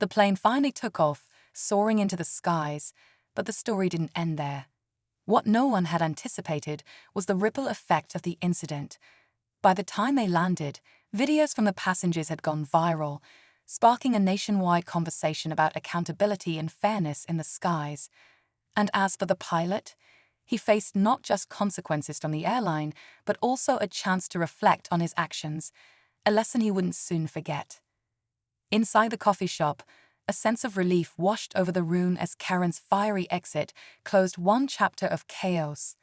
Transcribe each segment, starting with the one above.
The plane finally took off, soaring into the skies, but the story didn't end there. What no one had anticipated was the ripple effect of the incident. By the time they landed, videos from the passengers had gone viral, sparking a nationwide conversation about accountability and fairness in the skies. And as for the pilot, he faced not just consequences from the airline, but also a chance to reflect on his actions, a lesson he wouldn't soon forget. Inside the coffee shop, a sense of relief washed over the room as Karen's fiery exit closed one chapter of chaos.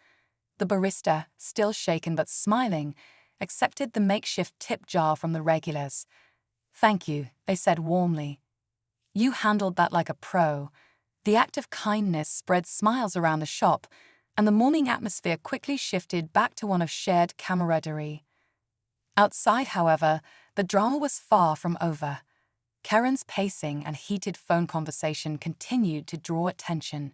The barista, still shaken but smiling, accepted the makeshift tip jar from the regulars. "Thank you," they said warmly. "You handled that like a pro." The act of kindness spread smiles around the shop, and the morning atmosphere quickly shifted back to one of shared camaraderie. Outside, however, the drama was far from over. Karen's pacing and heated phone conversation continued to draw attention.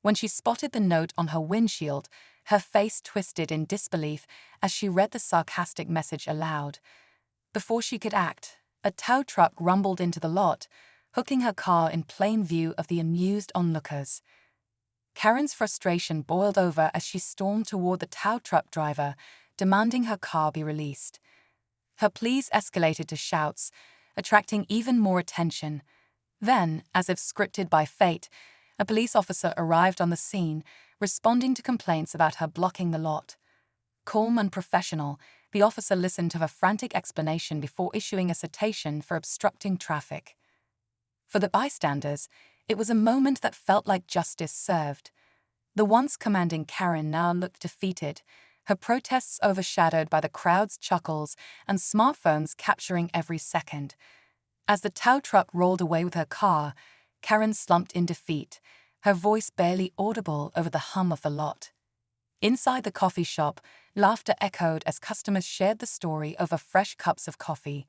When she spotted the note on her windshield, her face twisted in disbelief as she read the sarcastic message aloud. Before she could act, a tow truck rumbled into the lot, hooking her car in plain view of the amused onlookers. Karen's frustration boiled over as she stormed toward the tow truck driver, demanding her car be released. Her pleas escalated to shouts, attracting even more attention. Then, as if scripted by fate, a police officer arrived on the scene, responding to complaints about her blocking the lot. Calm and professional, the officer listened to her frantic explanation before issuing a citation for obstructing traffic. For the bystanders, it was a moment that felt like justice served. The once commanding Karen now looked defeated, her protests overshadowed by the crowd's chuckles and smartphones capturing every second. As the tow truck rolled away with her car, Karen slumped in defeat, her voice barely audible over the hum of the lot. Inside the coffee shop, laughter echoed as customers shared the story over fresh cups of coffee.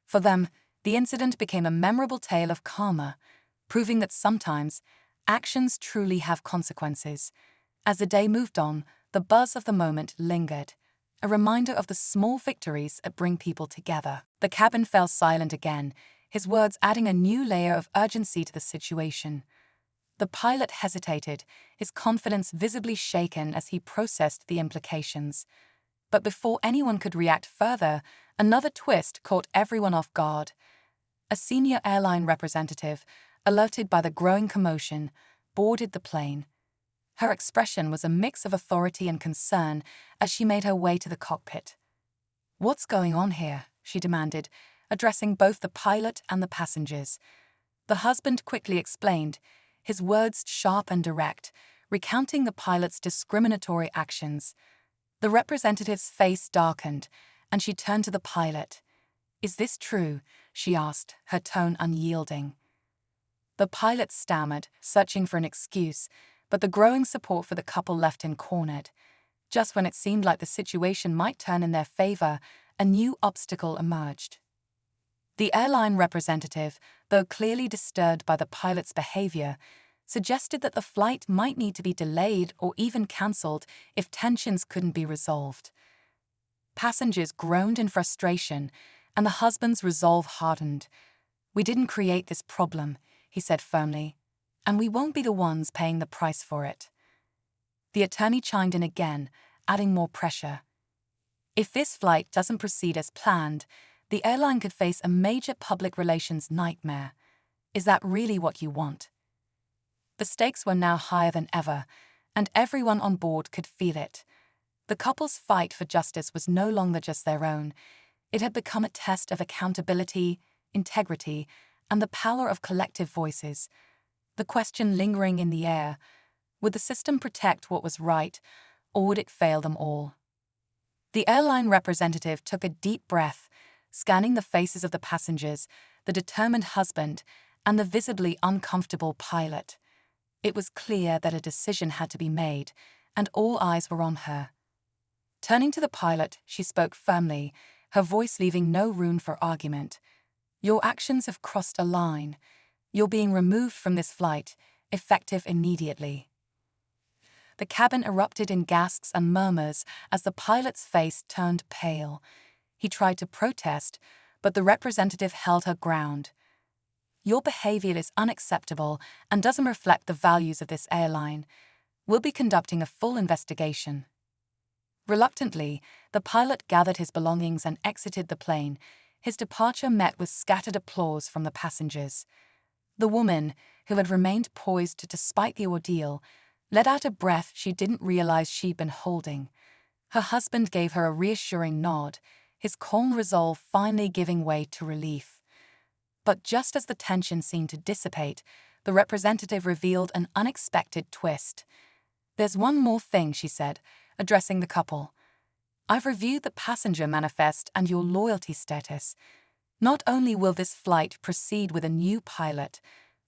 For them, the incident became a memorable tale of karma, proving that sometimes actions truly have consequences. As the day moved on, the buzz of the moment lingered, a reminder of the small victories that bring people together. The cabin fell silent again, his words adding a new layer of urgency to the situation. The pilot hesitated, his confidence visibly shaken as he processed the implications. But before anyone could react further, another twist caught everyone off guard. A senior airline representative, alerted by the growing commotion, boarded the plane. Her expression was a mix of authority and concern as she made her way to the cockpit. "What's going on here?" she demanded, addressing both the pilot and the passengers. The husband quickly explained, his words sharp and direct, recounting the pilot's discriminatory actions. The representative's face darkened, and she turned to the pilot. "Is this true?" she asked, her tone unyielding. The pilot stammered, searching for an excuse, but the growing support for the couple left him cornered. Just when it seemed like the situation might turn in their favor, a new obstacle emerged. The airline representative, though clearly disturbed by the pilot's behavior, suggested that the flight might need to be delayed or even cancelled if tensions couldn't be resolved. Passengers groaned in frustration, and the husband's resolve hardened. "We didn't create this problem," he said firmly, "and we won't be the ones paying the price for it." The attorney chimed in again, adding more pressure. "If this flight doesn't proceed as planned, the airline could face a major public relations nightmare. Is that really what you want?" The stakes were now higher than ever, and everyone on board could feel it. The couple's fight for justice was no longer just their own. It had become a test of accountability, integrity, and the power of collective voices. The question lingering in the air: would the system protect what was right, or would it fail them all? The airline representative took a deep breath, scanning the faces of the passengers, the determined husband, and the visibly uncomfortable pilot. It was clear that a decision had to be made, and all eyes were on her. Turning to the pilot, she spoke firmly, her voice leaving no room for argument. "Your actions have crossed a line. You're being removed from this flight, effective immediately." The cabin erupted in gasps and murmurs as the pilot's face turned pale. He tried to protest, but the representative held her ground. Your behavior is unacceptable and doesn't reflect the values of this airline. We'll be conducting a full investigation." Reluctantly, the pilot gathered his belongings and exited the plane. His departure met with scattered applause from the passengers. The woman, who had remained poised despite the ordeal, let out a breath she didn't realize she'd been holding. Her husband gave her a reassuring nod, his calm resolve finally giving way to relief. But just as the tension seemed to dissipate, the representative revealed an unexpected twist. "There's one more thing," she said, addressing the couple. "I've reviewed the passenger manifest and your loyalty status. Not only will this flight proceed with a new pilot,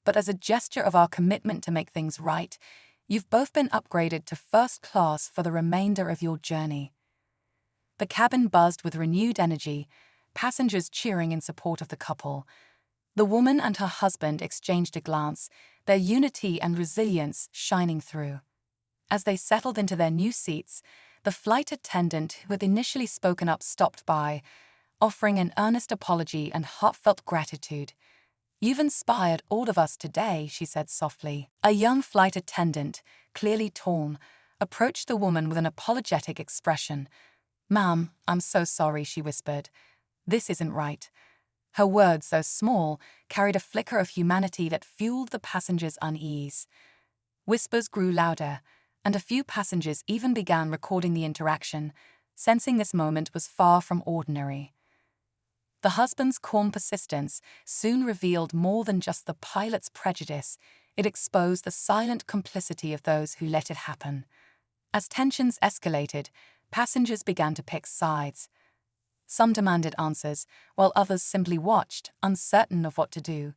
but as a gesture of our commitment to make things right, you've both been upgraded to first class for the remainder of your journey." The cabin buzzed with renewed energy, passengers cheering in support of the couple. The woman and her husband exchanged a glance, their unity and resilience shining through. As they settled into their new seats, the flight attendant who had initially spoken up stopped by, offering an earnest apology and heartfelt gratitude. "You've inspired all of us today," she said softly. A young flight attendant, clearly torn, approached the woman with an apologetic expression. "Ma'am, I'm so sorry," she whispered. "This isn't right." Her words, though small, carried a flicker of humanity that fueled the passengers' unease. Whispers grew louder, and a few passengers even began recording the interaction, sensing this moment was far from ordinary. The husband's calm persistence soon revealed more than just the pilot's prejudice. It exposed the silent complicity of those who let it happen. As tensions escalated, passengers began to pick sides. Some demanded answers, while others simply watched, uncertain of what to do.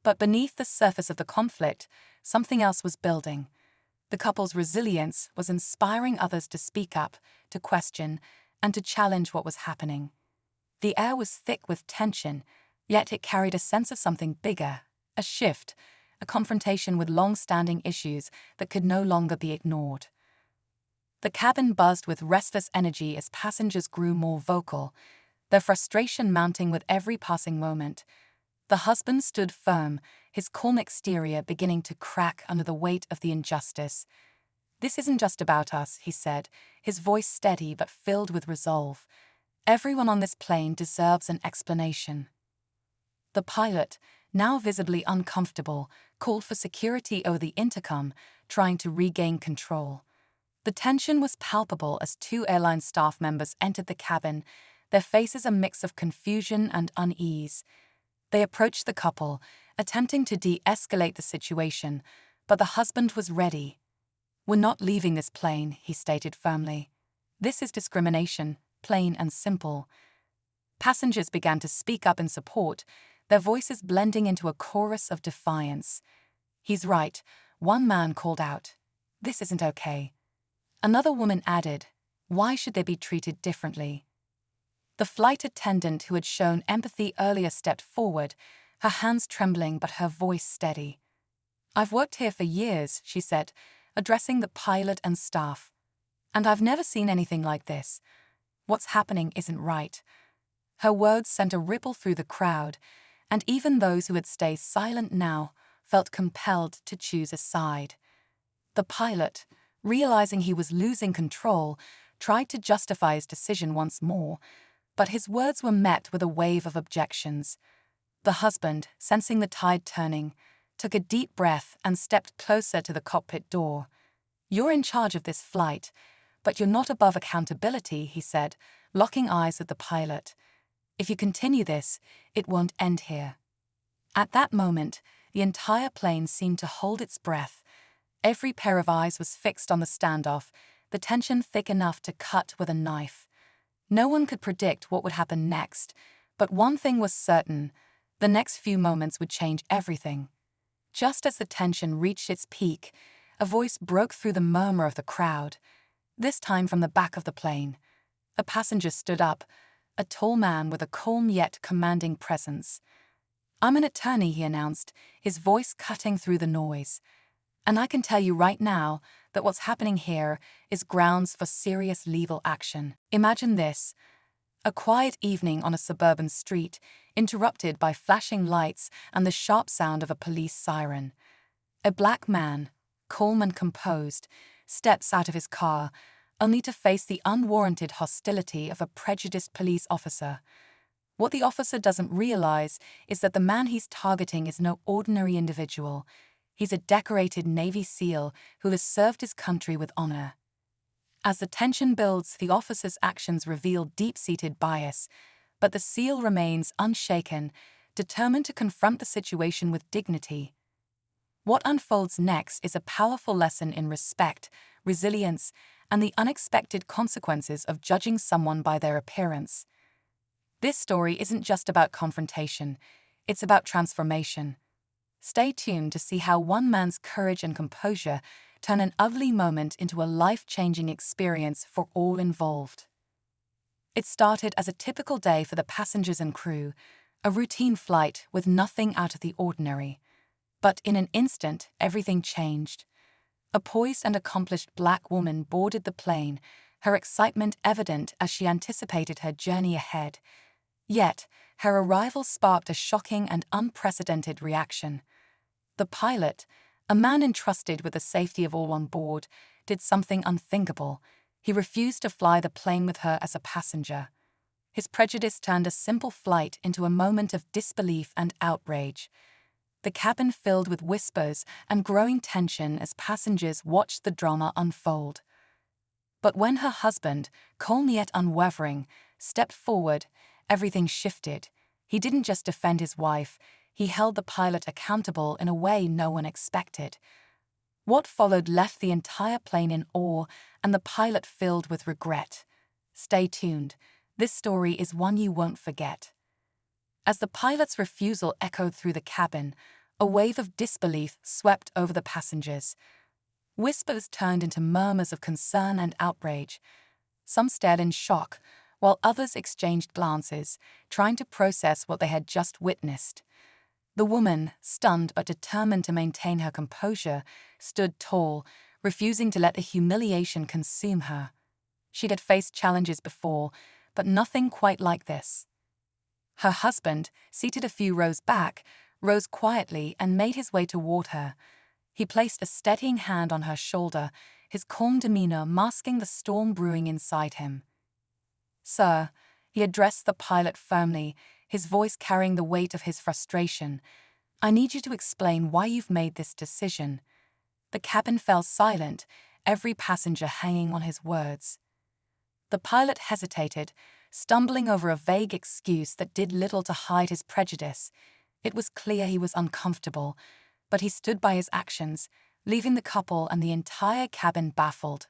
But beneath the surface of the conflict, something else was building. The couple's resilience was inspiring others to speak up, to question, and to challenge what was happening. The air was thick with tension, yet it carried a sense of something bigger, a shift, a confrontation with long-standing issues that could no longer be ignored. The cabin buzzed with restless energy as passengers grew more vocal, their frustration mounting with every passing moment. The husband stood firm, his calm exterior beginning to crack under the weight of the injustice. "This isn't just about us," he said, his voice steady but filled with resolve. "Everyone on this plane deserves an explanation." The pilot, now visibly uncomfortable, called for security over the intercom, trying to regain control. The tension was palpable as two airline staff members entered the cabin, their faces a mix of confusion and unease. They approached the couple, attempting to de-escalate the situation, but the husband was ready. "We're not leaving this plane," he stated firmly. "This is discrimination, plain and simple." Passengers began to speak up in support, their voices blending into a chorus of defiance. "He's right," one man called out. "This isn't okay." Another woman added, "Why should they be treated differently?" The flight attendant who had shown empathy earlier stepped forward, her hands trembling but her voice steady. "I've worked here for years," she said, addressing the pilot and staff. "And I've never seen anything like this. What's happening isn't right." Her words sent a ripple through the crowd, and even those who had stayed silent now felt compelled to choose a side. The pilot, realizing he was losing control, tried to justify his decision once more, but his words were met with a wave of objections. The husband, sensing the tide turning, took a deep breath and stepped closer to the cockpit door. "You're in charge of this flight, but you're not above accountability," he said, locking eyes with the pilot. "If you continue this, it won't end here." At that moment, the entire plane seemed to hold its breath. Every pair of eyes was fixed on the standoff, the tension thick enough to cut with a knife. No one could predict what would happen next, but one thing was certain: the next few moments would change everything. Just as the tension reached its peak, a voice broke through the murmur of the crowd, this time from the back of the plane. A passenger stood up, a tall man with a calm yet commanding presence. "I'm an attorney," he announced, his voice cutting through the noise. "And I can tell you right now that what's happening here is grounds for serious legal action." Imagine this: A quiet evening on a suburban street, interrupted by flashing lights and the sharp sound of a police siren. A black man, calm and composed, steps out of his car, only to face the unwarranted hostility of a prejudiced police officer. What the officer doesn't realize is that the man he's targeting is no ordinary individual. He's a decorated Navy SEAL who has served his country with honor. As the tension builds, the officer's actions reveal deep-seated bias, but the SEAL remains unshaken, determined to confront the situation with dignity. What unfolds next is a powerful lesson in respect, resilience, and the unexpected consequences of judging someone by their appearance. This story isn't just about confrontation, it's about transformation. Stay tuned to see how one man's courage and composure turn an ugly moment into a life-changing experience for all involved. It started as a typical day for the passengers and crew, a routine flight with nothing out of the ordinary. But in an instant, everything changed. A poised and accomplished black woman boarded the plane, her excitement evident as she anticipated her journey ahead. Yet, her arrival sparked a shocking and unprecedented reaction. The pilot, a man entrusted with the safety of all on board, did something unthinkable. He refused to fly the plane with her as a passenger. His prejudice turned a simple flight into a moment of disbelief and outrage. The cabin filled with whispers and growing tension as passengers watched the drama unfold. But when her husband, calm yet unwavering, stepped forward, everything shifted. He didn't just defend his wife, he held the pilot accountable in a way no one expected. What followed left the entire plane in awe and the pilot filled with regret. Stay tuned, this story is one you won't forget. As the pilot's refusal echoed through the cabin, a wave of disbelief swept over the passengers. Whispers turned into murmurs of concern and outrage. Some stared in shock, while others exchanged glances, trying to process what they had just witnessed. The woman, stunned but determined to maintain her composure, stood tall, refusing to let the humiliation consume her. She had faced challenges before, but nothing quite like this. Her husband, seated a few rows back, rose quietly and made his way toward her. He placed a steadying hand on her shoulder, his calm demeanor masking the storm brewing inside him. "Sir," he addressed the pilot firmly, his voice carrying the weight of his frustration, "I need you to explain why you've made this decision." The cabin fell silent, every passenger hanging on his words. The pilot hesitated, stumbling over a vague excuse that did little to hide his prejudice. It was clear he was uncomfortable, but he stood by his actions, leaving the couple and the entire cabin baffled.